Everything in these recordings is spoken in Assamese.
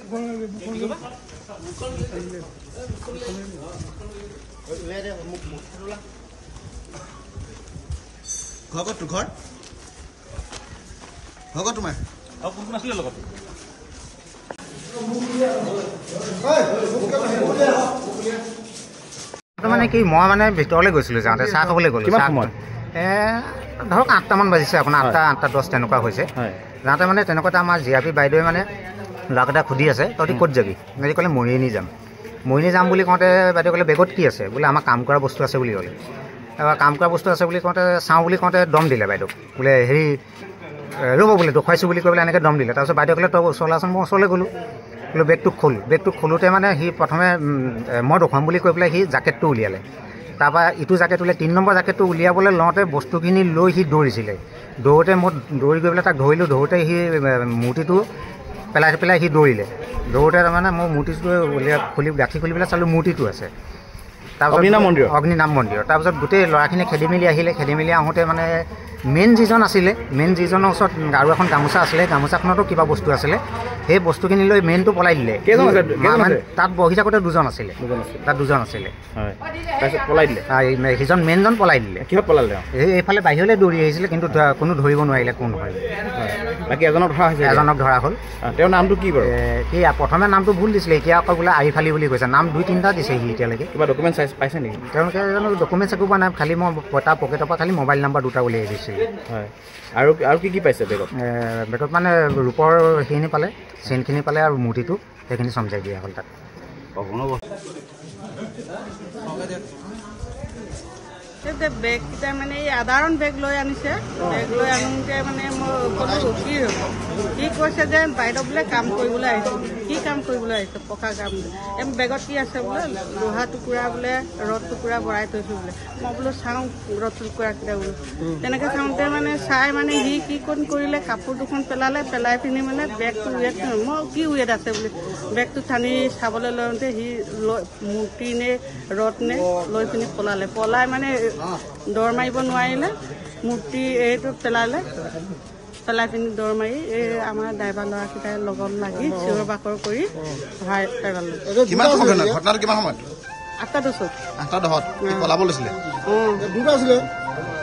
ঘৰ হ'ব তোমাৰ আৰু কোন কোন আছিলে লগত মানে কি মই মানে ভিতৰলৈ গৈছিলোঁ যাওঁতে চাহ খাবলৈ গ'লোঁ ধৰক 8টামান বাজিছে আপোনাৰ 8:10 তেনেকুৱা হৈছে যাওঁতে মানে তেনেকুৱাতে আমাৰ জিআৰপি বাইদেৱে মানে ল'ৰাকেইটা সুধি আছে তহঁতি ক'ত যাবি সিহঁতি ক'লে মৰিয়নি যাম বুলি কওঁতে বাইদেৱে ক'লে বেগত কি আছে বোলে আমাৰ কাম কৰা বস্তু আছে বুলি ক'লে তাৰপৰা কাম কৰা বস্তু আছে বুলি কওঁতে চাওঁ বুলি কওঁতে দম দিলে বাইদেউ বোলে হেৰি ৰ'ব বোলে দেখুৱাইছোঁ বুলি কৈ পেলাই এনেকৈ দম দিলে তাৰপিছত বাইদেৱে ক'লে তই ওচৰলৈ আছোন মই ওচৰলৈ গ'লোঁ বোলো বেগটো খোলোঁতে মানে সি প্ৰথমে মই দেখুৱাম বুলি কৈ পেলাই সি জাকেটটো উলিয়ালে তাৰপৰা ইটো জাকেট উলিয়াই 3 নম্বৰ জাকেটটো উলিয়াবলৈ লওঁতে বস্তুখিনি লৈ সি দৌৰিছিলে দৌৰোতে মই দৌৰি গৈ পেলাই তাক ধৰিলোঁ ধৰোঁতে সি মূৰ্তিটো পেলাই সি দৌৰিলে দৌৰোতে তাৰমানে মই মূৰ্তিটো গাঁঠি খুলি পেলাই চালোঁ মূৰ্তিটো আছে তাৰপিছত অগ্নিনাভ মন্দিৰ তাৰপিছত গোটেই ল'ৰাখিনি খেদি মেলি আহোঁতে মানে মেইন যিজনৰ ওচৰত আৰু এখন গামোচা আছিলে গামোচাখনতো কিবা বস্তু আছিলে সেই বস্তুখিনি লৈ মেইনটো পলাই দিলে তাত বহি থাকোঁতে দুজন আছিলে সিজন মেইনজন পলাই দিলে কিহত পলালে এইফালে বাহিৰলৈ দৌৰি আহিছিলে কিন্তু কোনো ধৰিব নোৱাৰিলে কোন হয় বাকী এজনক ধৰা হ'ল তেওঁৰ নামটো কি বাৰু সি প্ৰথমে নামটো ভুল দিছিলে এতিয়া আকৌ বোলে আৰিফালি বুলি কৈছে নাম 2-3টা দিছে সি এতিয়ালৈকে কিবা ডকুমেণ্ট পাইছে নেকি তেওঁলোকে ডকুমেণ্টছ একো পোৱা নাই খালি মই তাৰ পকেটৰ পৰা খালি মোবাইল নাম্বাৰ 2টা উলিয়াই দিছিল হয় আৰু কি পাইছে বেগত মানে ৰূপৰ সেইখিনি পালে চেইনখিনি পালে আৰু মূৰ্তিটো সেইখিনি চমজাই দিয়া হ'ল তাত বেগকেইটা মানে এই সাধাৰণ বেগ লৈ আনিছে বেগ লৈ আনোতে মানে মই ক'লোঁ কি হ'ব সি কৈছে যে বাইদেউ বোলে কাম কৰিবলৈ আহিছোঁ কি কাম কৰিবলৈ আহিছে পকা কাম বেগত কি আছে বোলে লোহা টুকুৰা বোলে ৰদ টুকুৰা ভৰাই থৈছোঁ বোলে মই বোলো চাওঁ ৰদ টুকুৰাকেইটা বোলো তেনেকৈ চাওঁতে মানে চাই মানে সি কি কৰিলে কাপোৰ দুখন পেলাই পিনি মানে বেগটো ৱেট মই কি ৱেট আছে বুলি বেগটো টানি চাবলৈ লওঁতে সি মূৰ্তি নে ৰদ নে লৈ পিনি পলাই মানে দৌৰ মাৰিব নোৱাৰিলে মূৰ্তি এইটো পেলাই পিনি দৌৰ মাৰি এই আমাৰ ড্ৰাইভাৰ ল'ৰাকেইটাই লগত লাগি চিঞৰ বাখৰ কৰি ভৰাই পেলালোঁ 8:10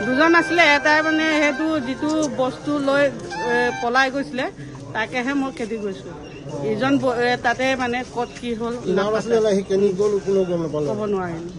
দুজন আছিলে এটাই মানে সেইটো যিটো বস্তু লৈ পলাই গৈছিলে তাকেহে মই খেদি গৈছোঁ ইজন তাতে মানে ক'ত কি হ'ল ক'ব নোৱাৰিলোঁ